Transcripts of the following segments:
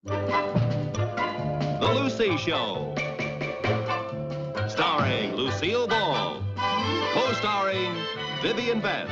The Lucy Show. Starring Lucille Ball. Co-starring Vivian Vance.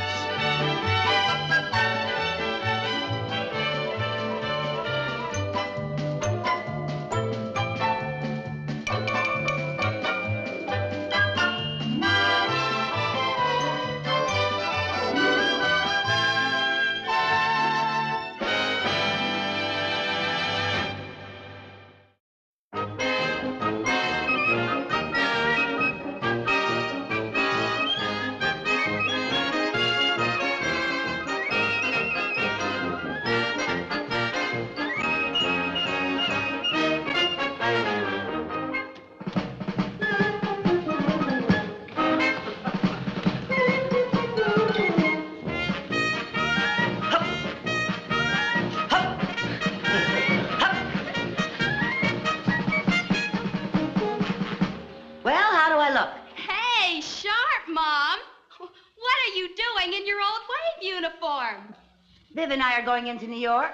Viv and I are going into New York.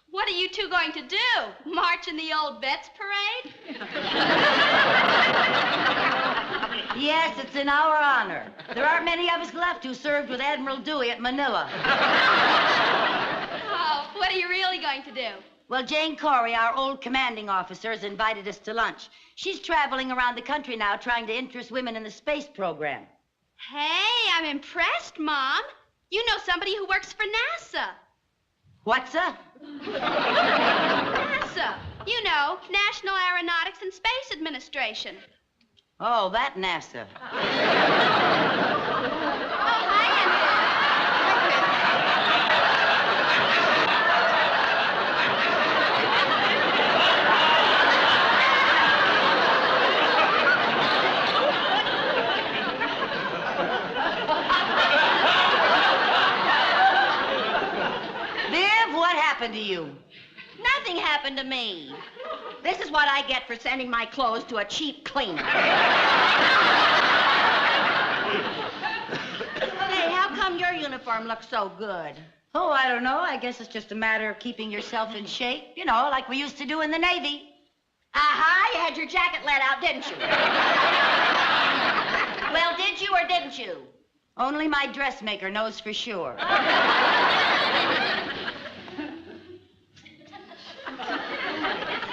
What are you two going to do? March in the old Vets parade? Yes, it's in our honor. There aren't many of us left who served with Admiral Dewey at Manila. Oh, what are you really going to do? Well, Jane Corey, our old commanding officer, has invited us to lunch. She's traveling around the country now trying to interest women in the space program. Hey, I'm impressed, Mom. You know somebody who works for NASA. What's up? NASA. You know, National Aeronautics and Space Administration. Oh, that NASA. Oh, hi, To you. Nothing happened to me. This is what I get for sending my clothes to a cheap cleaner. Hey, how come your uniform looks so good? Oh, I don't know. I guess it's just a matter of keeping yourself in shape. You know, like we used to do in the Navy. Aha, you had your jacket let out, didn't you? Well, did you or didn't you? Only my dressmaker knows for sure.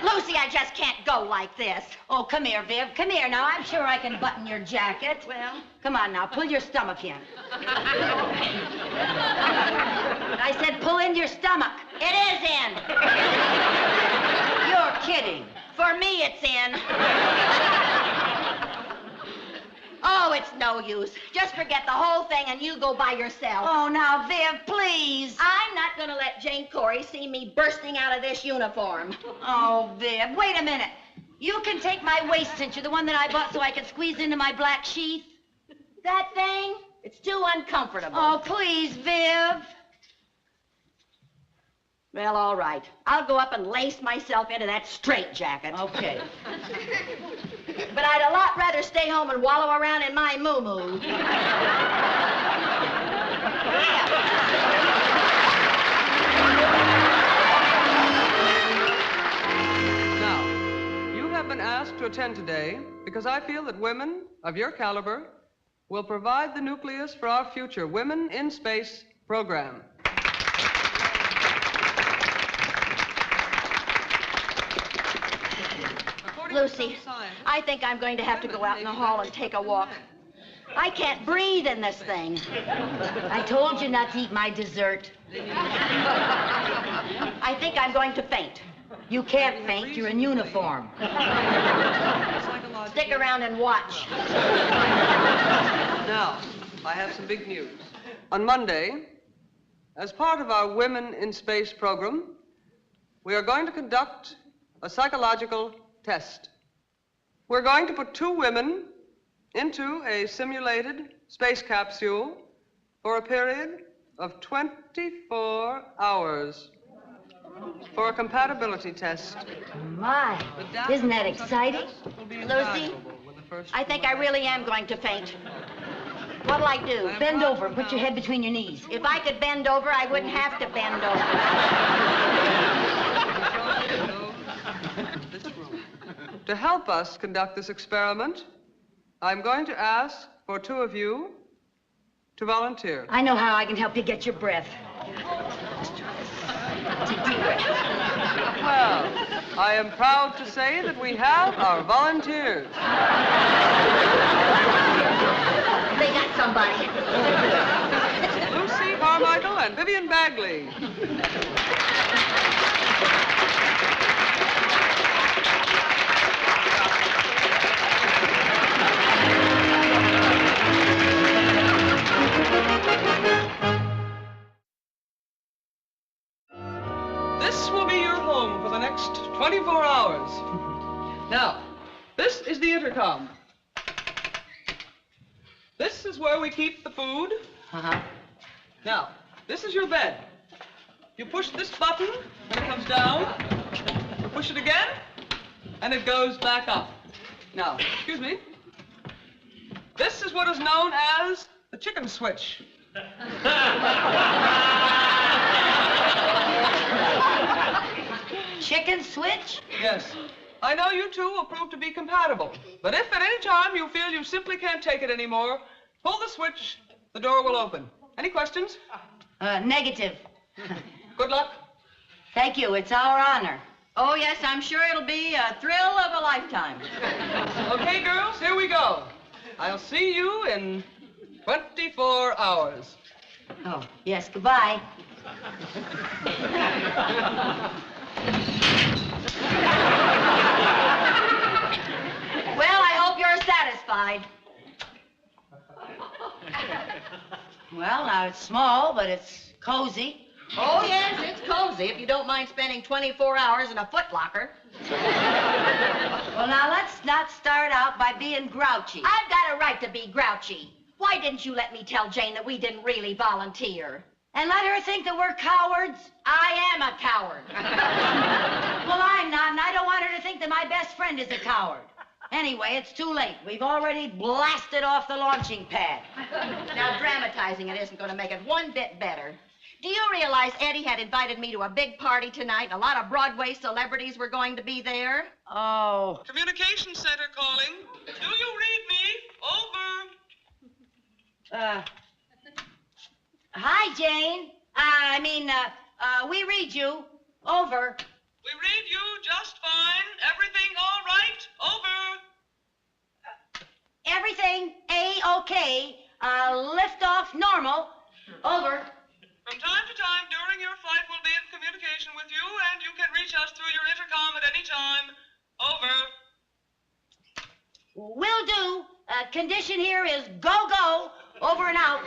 Lucy, I just can't go like this. Oh, come here, Viv. Come here now. I'm sure I can button your jacket. Well? Come on now. Pull your stomach in. I said pull in your stomach. It is in. You're kidding. For me, it's in. Oh, it's no use. Just forget the whole thing and you go by yourself. Oh, now, Viv, please. I'm not going to let Jane Corey see me bursting out of this uniform. Oh, Viv, wait a minute. You can take my waist cincher, the one that I bought so I could squeeze into my black sheath. That thing? It's too uncomfortable. Oh, please, Viv. Well, all right. I'll go up and lace myself into that straitjacket. Okay. But I'd a lot rather stay home and wallow around in my moo-moo. Now, you have been asked to attend today because I feel that women of your caliber will provide the nucleus for our future Women in Space program. Lucy, I think I'm going to have to go out in the hall and take a walk. I can't breathe in this thing. I told you not to eat my dessert. I think I'm going to faint. You can't faint. You're in uniform. Stick around and watch. Now, I have some big news. On Monday, as part of our Women in Space program, we are going to conduct a psychological test. We're going to put 2 women into a simulated space capsule for a period of 24 hours for a compatibility test. My, isn't that exciting? Lucy, I think I really am going to faint. What'll I do? Bend over and put your head between your knees. If I could bend over, I wouldn't have to bend over. To help us conduct this experiment, I'm going to ask for two of you to volunteer. I know how I can help you get your breath. Well, I am proud to say that we have our volunteers. They got somebody. Lucy Carmichael and Vivian Bagley. This will be your home for the next 24 hours. Now, this is the intercom. This is where we keep the food. Uh-huh. Now, this is your bed. You push this button, and it comes down. You push it again, and it goes back up. Now, excuse me. This is what is known as the chicken switch. Chicken switch? Yes. I know you two will prove to be compatible, but if at any time you feel you simply can't take it anymore, pull the switch, the door will open. Any questions? Negative. Good luck. Thank you. It's our honor. Oh, yes, I'm sure it'll be a thrill of a lifetime. Okay, girls, here we go. I'll see you in 24 hours. Oh, yes, goodbye. Well, I hope you're satisfied. Well, now it's small, but it's cozy. Oh, yes, it's cozy if you don't mind spending 24 hours in a footlocker. Well, now let's not start out by being grouchy. I've got a right to be grouchy. Why didn't you let me tell Jane that we didn't really volunteer? And let her think that we're cowards? I am a coward. Well, I'm not, and I don't want her to think that my best friend is a coward. Anyway, it's too late. We've already blasted off the launching pad. Now, dramatizing it isn't going to make it one bit better. Do you realize Eddie had invited me to a big party tonight? A lot of Broadway celebrities were going to be there. Oh. Communication center calling. Do you read me? Over. Hi, Jane. We read you. Over. We read you just fine. Everything all right? Over. Everything A-OK. Lift off normal. Over. From time to time during your flight, we'll be in communication with you, and you can reach us through your intercom at any time. Over. Will do. Condition here is go-go. Over and out.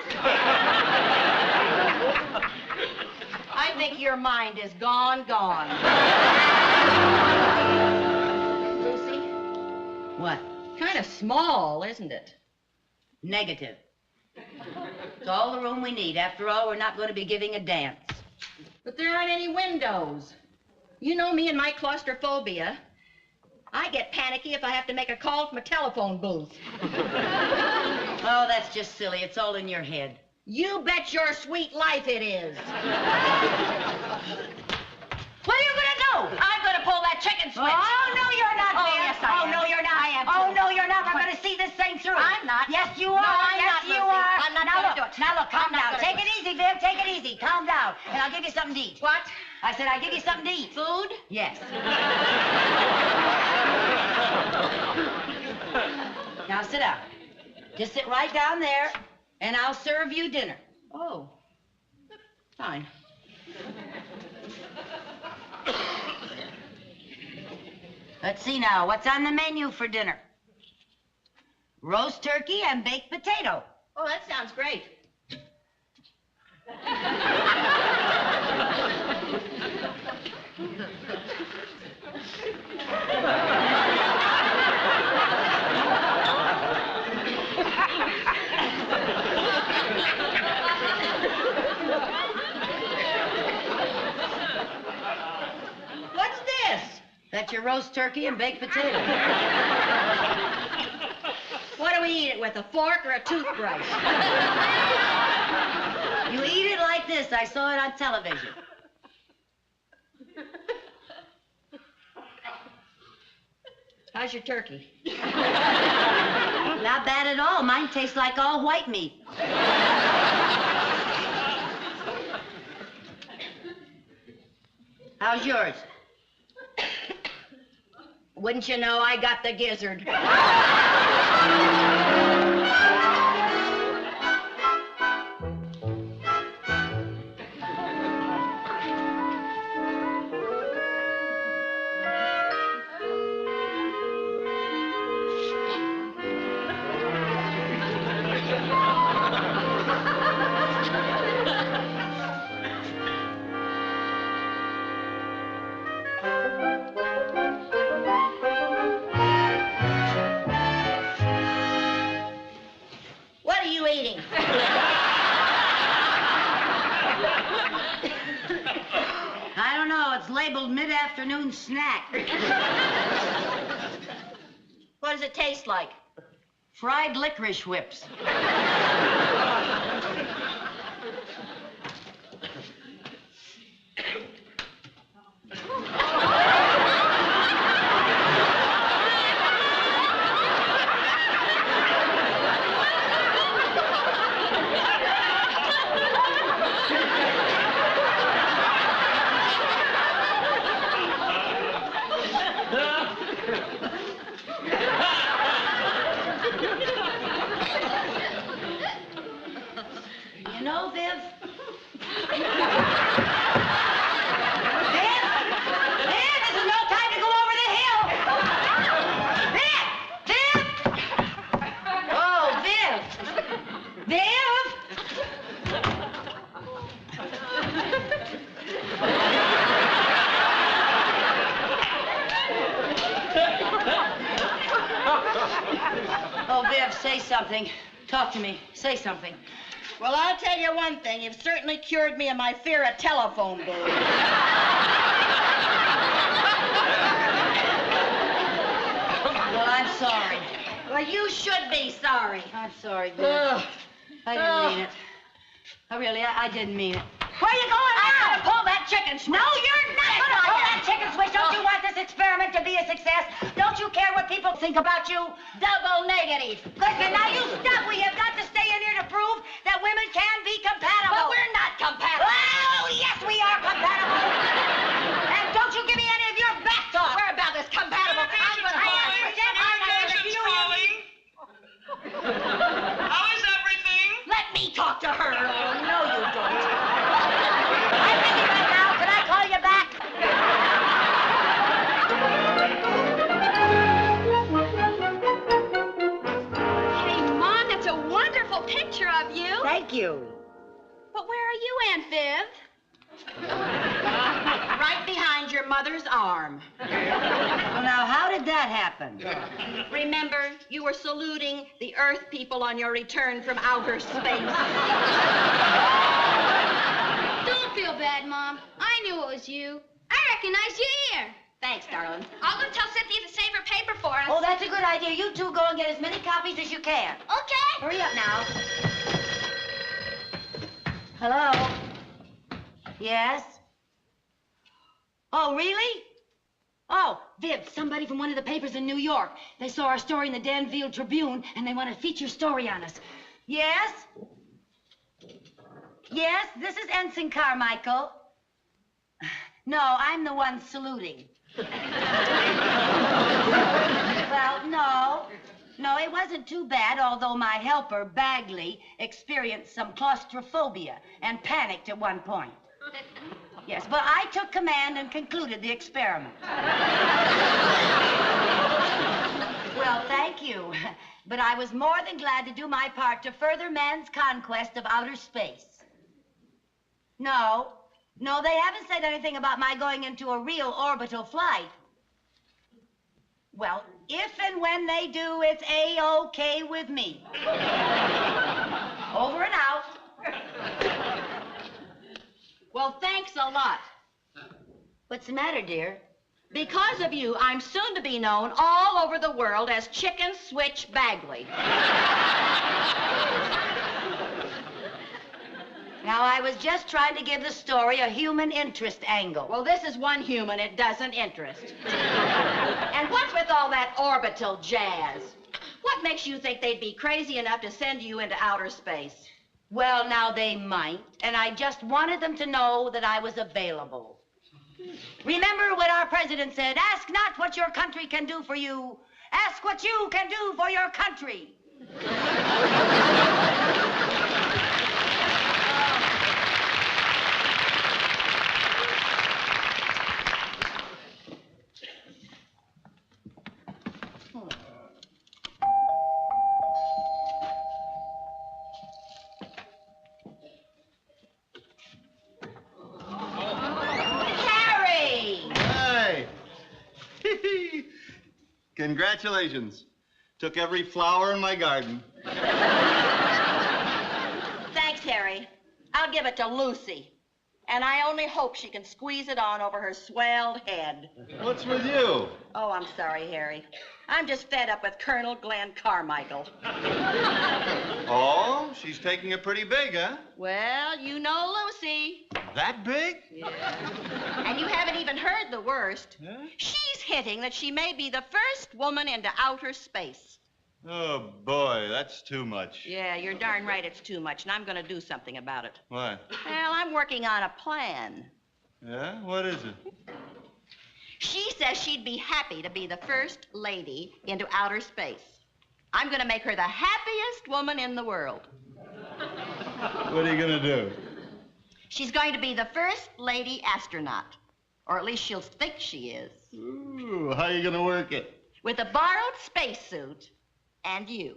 I think your mind is gone. Lucy? What? Kind of small, isn't it? Negative. It's all the room we need. After all, we're not going to be giving a dance. But there aren't any windows. You know me and my claustrophobia. I get panicky if I have to make a call from a telephone booth. Oh, that's just silly. It's all in your head. You bet your sweet life it is. What are you going to do? I'm going to pull that chicken switch. Oh, no, you're not, Oh, Viv. yes, I am. Oh, no, you're not. I am, Oh, too. no, you're not. We're going to see this thing through. I'm not. Yes, you are. No, I'm yes, not, you Lucy. are. I'm not now, gonna look. do it. Now, look, calm I'm not down. gonna Take do it easy, Viv. Take it easy. Calm down. And I'll give you something to eat. What? I said I'll give you something to eat. Food? Yes. Now, sit down. Just sit right down there, and I'll serve you dinner. Oh. Fine. Let's see now. What's on the menu for dinner? Roast turkey and baked potato. Oh, that sounds great. What's this? That's your roast turkey and baked potato. What do we eat it with, a fork or a toothbrush? You eat it like this. I saw it on television. How's your turkey? Not bad at all. Mine tastes like all white meat. How's yours? Wouldn't you know I got the gizzard? What are you eating? I don't know. It's labeled mid-afternoon snack. What does it taste like? Fried licorice whips. You know, Viv? Viv, this is no time to go over the hill. Viv! Oh, Viv! Viv! Oh, Viv, say something. Talk to me. Say something. Well, I'll tell you one thing. You've certainly cured me of my fear of telephone booths. Well, I'm sorry. Well, you should be sorry. I'm sorry, Viv. I didn't mean it. I didn't mean it. Where are you going now? I'm gonna pull that chicken switch. No, you're not going to pull that chicken switch. Don't you want this experiment to be a success? Don't you care what people think about you? Double negative. Listen, now you stop. We have got to stay in here to prove that women can be compatible. But we're not compatible. Oh, yes, we are compatible. And don't you give me any of your back talk. We're about as compatible. How is everything? Let me talk to her. Oh, no, you don't. I'm busy right now. Can I call you back? Hey, Mom, that's a wonderful picture of you. Thank you. But where are you, Aunt Viv? Right behind your mother's arm. Well, now, how did that happen? Remember, you were saluting the Earth people on your return from outer space. Don't feel bad, Mom. I knew it was you. I recognize you here. Thanks, darling. I'll go tell Cynthia to save her paper for us. Oh, that's a good idea. You two go and get as many copies as you can. Okay. Hurry up now. Hello? Yes? Oh, really? Oh, Viv, somebody from one of the papers in New York. They saw our story in the Danville Tribune, and they want a feature story on us. Yes? Yes, this is Ensign Carmichael. No, I'm the one saluting. Well, no. No, it wasn't too bad, although my helper, Bagley, experienced some claustrophobia and panicked at one point. Yes, but I took command and concluded the experiment. Well, thank you. But I was more than glad to do my part to further man's conquest of outer space. No, they haven't said anything about my going into a real orbital flight. Well, if and when they do, it's A-OK with me. Over and out. Well, thanks a lot. What's the matter, dear? Because of you, I'm soon to be known all over the world as Chicken Switch Bagley. Now, I was just trying to give the story a human interest angle. Well, this is one human it doesn't interest. And what's with all that orbital jazz? What makes you think they'd be crazy enough to send you into outer space? Well, now they might, and I just wanted them to know that I was available. Remember what our president said, ask not what your country can do for you, ask what you can do for your country. Congratulations. Took every flower in my garden. Thanks, Harry. I'll give it to Lucy. And I only hope she can squeeze it on over her swelled head. What's with you? Oh, I'm sorry, Harry. I'm just fed up with Colonel Glenn Carmichael. Oh, she's taking it pretty big, huh? Well, you know Lucy. That big? Yeah. And you haven't even heard the worst. Yeah? She's hinting that she may be the first woman into outer space. Oh, boy, that's too much. Yeah, you're darn right it's too much, and I'm going to do something about it. What? Well, I'm working on a plan. Yeah? What is it? She says she'd be happy to be the first lady into outer space. I'm going to make her the happiest woman in the world. What are you going to do? She's going to be the first lady astronaut. Or at least she'll think she is. Ooh, how are you going to work it? With a borrowed spacesuit and you.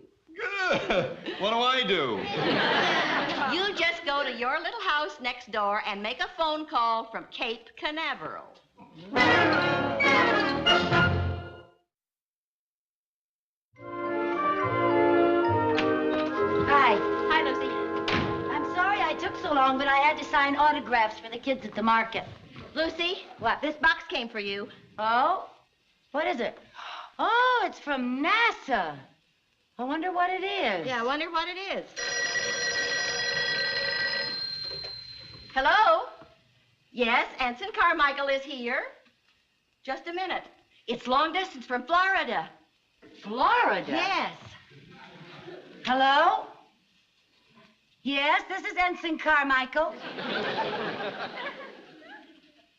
Good. What do I do? You just go to your little house next door and make a phone call from Cape Canaveral. Hi. Hi, Lucy. I'm sorry I took so long, but I had to sign autographs for the kids at the market. Lucy? What? This box came for you. Oh? What is it? Oh, it's from NASA. I wonder what it is. Yeah, I wonder what it is. Hello? Yes, Ensign Carmichael is here. Just a minute. It's long distance from Florida. Florida? Yes. Hello? Yes, this is Ensign Carmichael.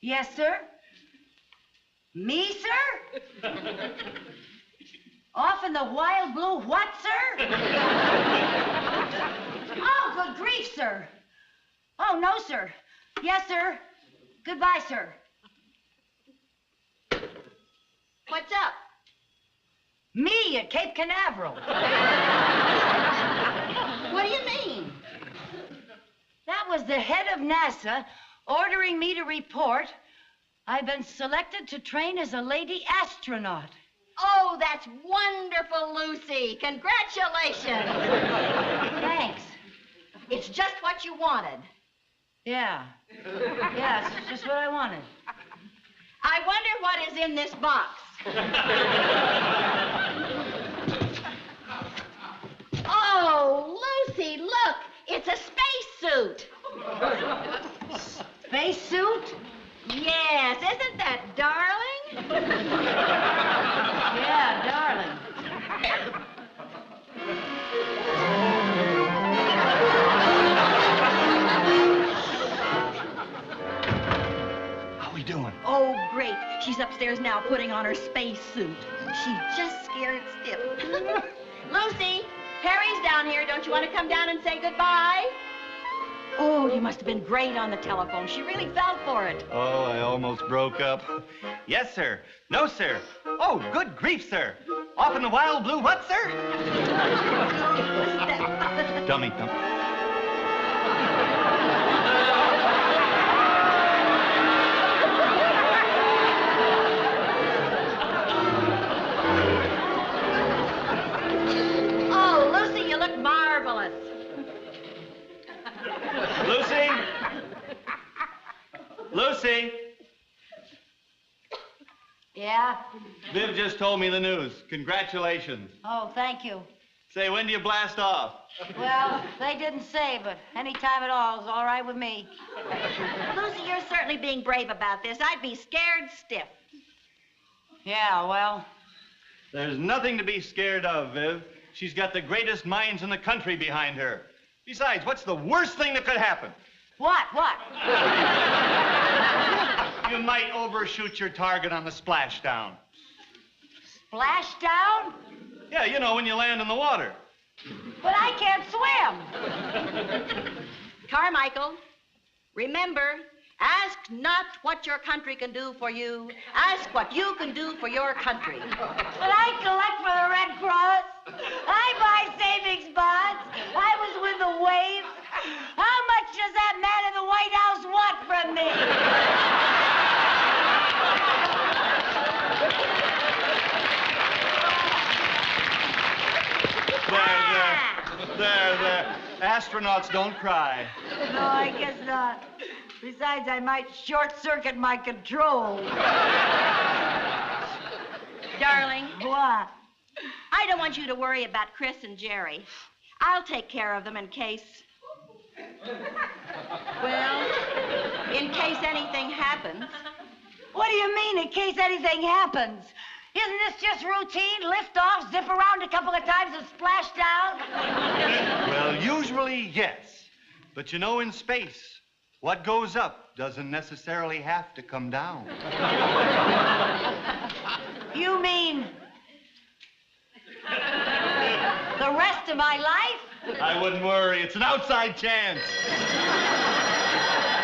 Yes, sir? Me, sir? Off in the wild blue what, sir? Oh, good grief, sir. Oh, no, sir. Yes, sir. Goodbye, sir. What's up? Me at Cape Canaveral. What do you mean? That was the head of NASA ordering me to report I've been selected to train as a lady astronaut. Oh, that's wonderful, Lucy. Congratulations. Thanks. It's just what you wanted. Yeah. Yeah, it's just what I wanted. I wonder what is in this box. Oh, Lucy, look. It's a spacesuit. Spacesuit? Yes, isn't that darling? Yeah, darling. How we doing? Oh, great. She's upstairs now putting on her spacesuit. She's just scared stiff. Lucy, Harry's down here. Don't you want to come down and say goodbye? Oh, you must have been great on the telephone. She really fell for it. Oh, I almost broke up. Yes, sir. No, sir. Oh, good grief, sir. Off in the wild blue what, sir? Dummy, dummy. Oh, Lucy, you look marvelous. Lucy? Lucy? Yeah? Viv just told me the news. Congratulations. Oh, thank you. Say, when do you blast off? Well, they didn't say, but any time at all is all right with me. Lucy, you're certainly being brave about this. I'd be scared stiff. Yeah, well, There's nothing to be scared of, Viv. She's got the greatest minds in the country behind her. Besides, what's the worst thing that could happen? what? You might overshoot your target on the splashdown. Splashdown? Yeah, you know, when you land in the water. But I can't swim. Carmichael, remember, ask not what your country can do for you. Ask what you can do for your country. But I collect for the Red Cross. I buy savings bonds. I was with the Wave. How much does that man in the White House want from me? There. Astronauts don't cry. No, I guess not. Besides, I might short-circuit my control. Darling, What? I don't want you to worry about Chris and Jerry. I'll take care of them in case... Well, in case anything happens. What do you mean, in case anything happens? Isn't this just routine? Lift off, zip around a couple of times, and splash down? Well, usually, yes. But you know, in space, what goes up doesn't necessarily have to come down. You mean the rest of my life? I wouldn't worry. It's an outside chance.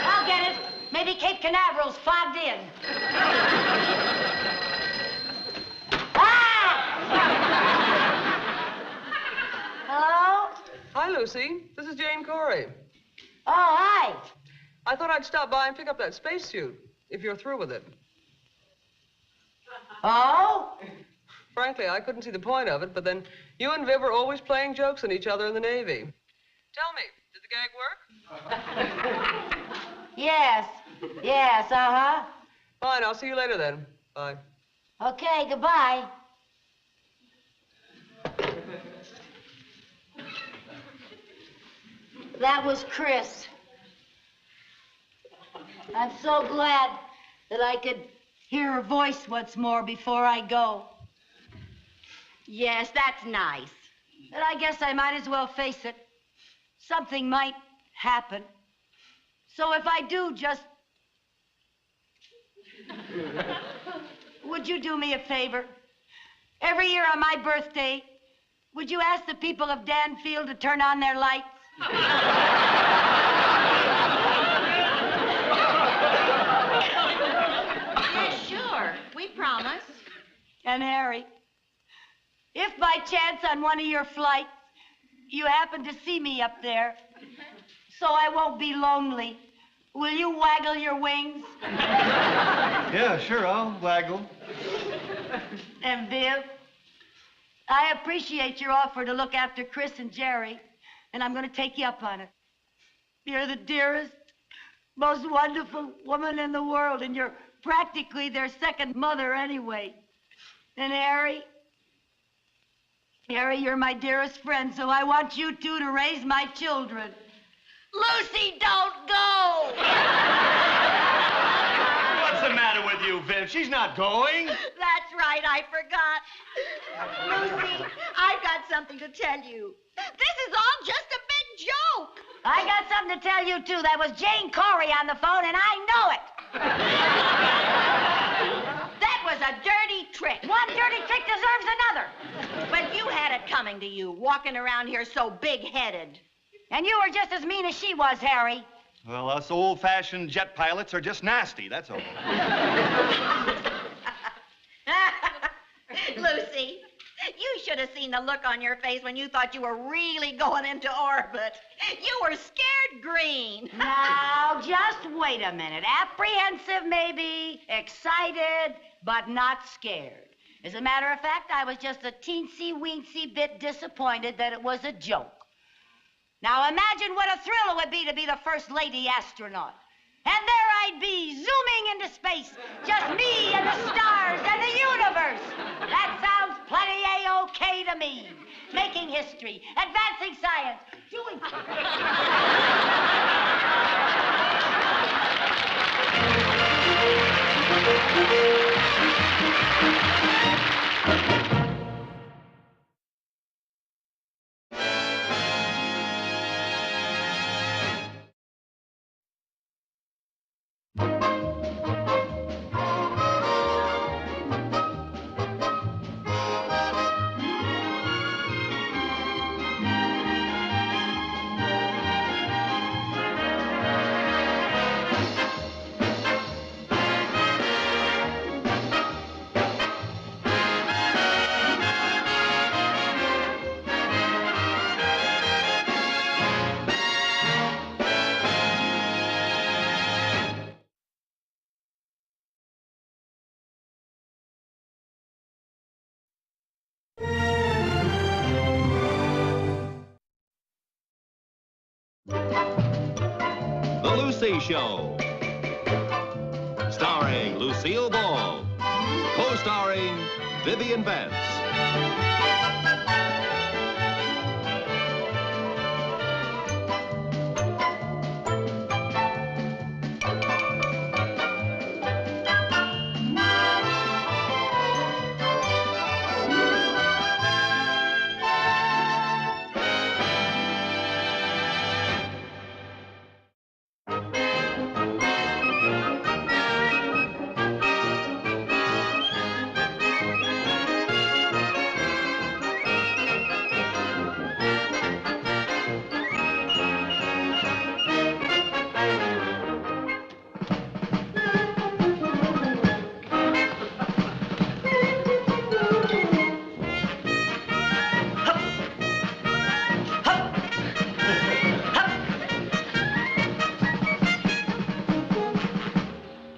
I'll get it. Maybe Cape Canaveral's fogged in. Hello? Hi, Lucy. This is Jane Corey. Oh, hi. I thought I'd stop by and pick up that spacesuit, if you're through with it. Oh? Frankly, I couldn't see the point of it, but then you and Viv are always playing jokes on each other in the Navy. Tell me, did the gag work? Yes, uh-huh. Fine, I'll see you later then. Bye. Okay, goodbye. That was Chris. I'm so glad that I could hear her voice once more before I go. Yes, that's nice. But I guess I might as well face it. Something might happen. So if I do, just... Would you do me a favor? Every year on my birthday, would you ask the people of Danfield to turn on their lights? Yeah, sure. We promise. And Harry, if by chance on one of your flights you happen to see me up there, so I won't be lonely, will you waggle your wings? Yeah, sure, I'll waggle. And Viv, I appreciate your offer to look after Chris and Jerry, and I'm going to take you up on it. You're the dearest, most wonderful woman in the world, and you're practically their second mother anyway. And Harry, you're my dearest friend, so I want you two to raise my children. Lucy, don't go! What's the matter with you, Viv? She's not going. That's right, I forgot. Lucy, I've got something to tell you. This is all just a big joke. I got something to tell you, too. That was Jane Corey on the phone, and I know it. That was a dirty trick. One dirty trick deserves another. But you had it coming to you, walking around here so big-headed. And you were just as mean as she was, Harry. Well, us old-fashioned jet pilots are just nasty, that's all. Lucy, you should have seen the look on your face when you thought you were really going into orbit. You were scared green. Now, just wait a minute. Apprehensive, maybe, excited, but not scared. As a matter of fact, I was just a teensy-weensy bit disappointed that it was a joke. Now, imagine what a thrill it would be to be the first lady astronaut. And there I'd be, zooming into space. Just me and the stars and the universe. That sounds plenty A-OK to me. making history, advancing science, doing... The Lucy Show. Starring Lucille Ball. Co-starring Vivian Vance.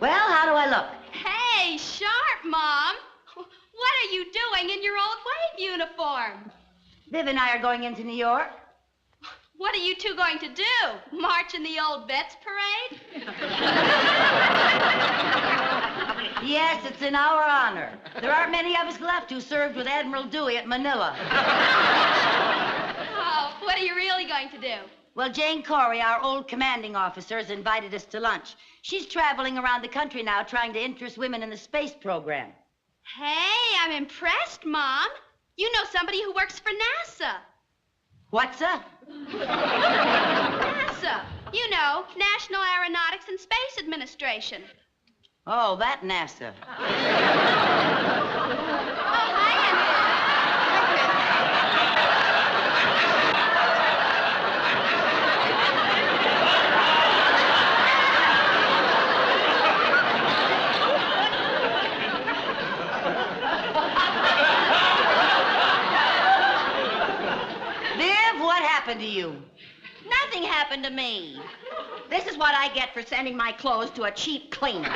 Well, how do I look? Hey, sharp, Mom. What are you doing in your old wave uniform? Viv and I are going into New York. What are you two going to do? March in the old Vets parade? Yes, it's in our honor. There aren't many of us left who served with Admiral Dewey at Manila. Oh, what are you really going to do? Well, Jane Corey, our old commanding officer, has invited us to lunch. She's traveling around the country now trying to interest women in the space program. Hey, I'm impressed, Mom. You know somebody who works for NASA. What's up? NASA. You know, National Aeronautics and Space Administration. Oh, that NASA. Oh, hi, Viv, what happened to you? Nothing happened to me. This is what I get for sending my clothes to a cheap cleaner. Hey,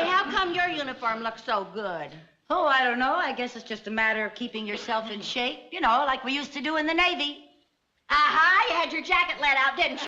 how come your uniform looks so good? Oh, I don't know. I guess it's just a matter of keeping yourself in shape. You know, like we used to do in the Navy. Aha, you had your jacket let out, didn't you?